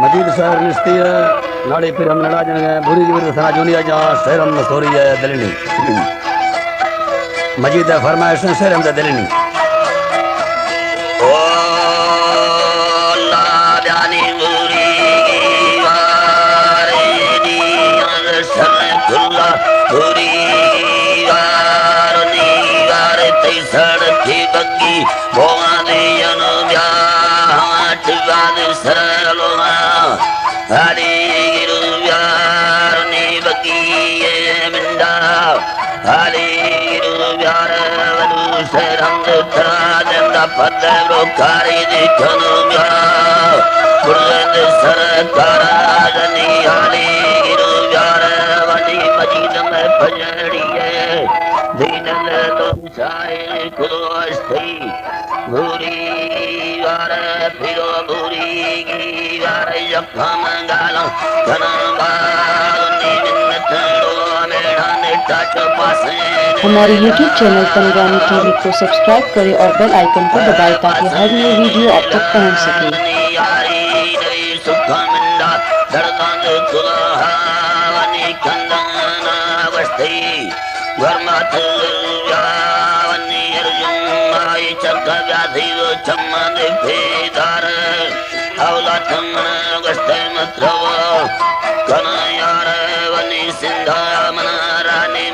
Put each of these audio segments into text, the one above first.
मजीद शहर निस्ती है नाड़ी फिर हम नड़ा जन बुरी की सना जुनिया जहाँ शहर हम सोरी है दिलनी मजीद है फरमाइश शहर हम दिलनी ओ अल्लाह जानी बुरी वारे दी अरसल खुला बुरी वारनी वारे तई सड़की बग्गी बोआ दे जनो ब्याह बाद सरलो हरी गिरु वारनी बग्गी मिंडा हरी गिरु वार वलू सरंग तरा पदरो कारी दिखनु बुर्द सरकार जनी हाली गिरु व्यार वनी मजीद में भजड़ी है दीन तुम साए खुदोस्ती भूरी वार फिरो भूरी की वार यखम गालो धनबानी मिन्नत लो मेढ़ा नेटा चपासे। हमारे YouTube चैनल पंगानी टीवी को सब्सक्राइब करें और बेल आइकन को दबाएं ताकि हर नई वीडियो आप तक पहुंच सके।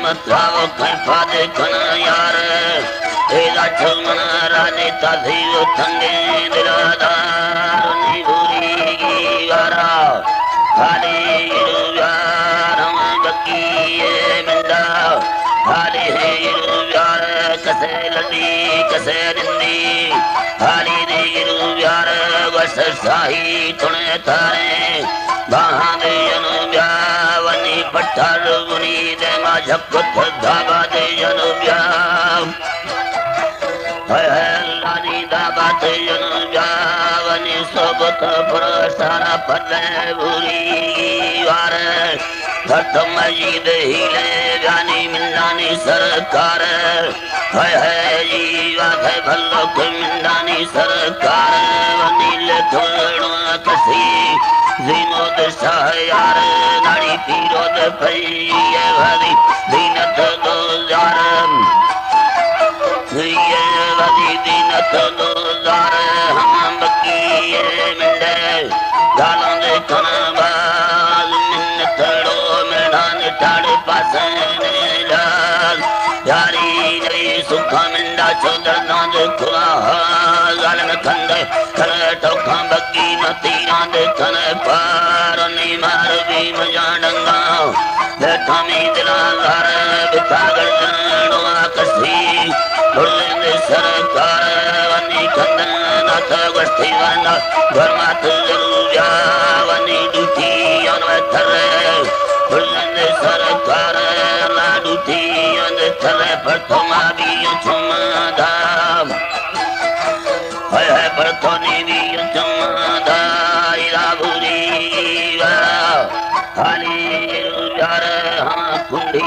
मत्राओ कैफा देखना यार एदा चमना रानी ताधीओ तंगे दिलादार नी बुरी वारा हाली यार हम बकी मिंदा हाली है यार कसे लंदी कसे निंदी हाली दे यार वस साही तुने तारे बांधे जनु ब्यावनी पठार बुनी दे मा झपत धाबा दे जनु ब्याव हाय लानी धाबा दे जनु ब्यावनी सोबत प्रसारा पल्ले बुरी वार भट मजीद हिले गानी मिंदानी सरकार हाय जीवा थे भल्लो के मिंदानी सरकार वनी ले थोड़ो कसी जीनोद शायार नाड़ी पीरोद भैये भरी दीनत गुजार ये भरी दीनत गुजार हम बकी मिंडे गालों दे कनबाज मिन्नतड़ो मेढ़ान टाड़े पासे लाल यारी जई सुखा मिंडा चौदर नाद खुला गालन खंडे खले टोखा बग्गी न तीरा दे खले पार नी मार भी मजा डंगा देखा मी दिला घर बितागड़ जानो आकसी बुर्ले दे सरकार वनी खंडन नाथ गस्ती वना घर मात जरूरिया वनी डूटी अनवे थरे बुर्ले दे सरकार ला डूटी अनवे थरे पर थमा भी छुमा धाम हाय हाय पर थोनी भी छुमा धाइरा बुरी वारा हाली यार हाँ कुंडी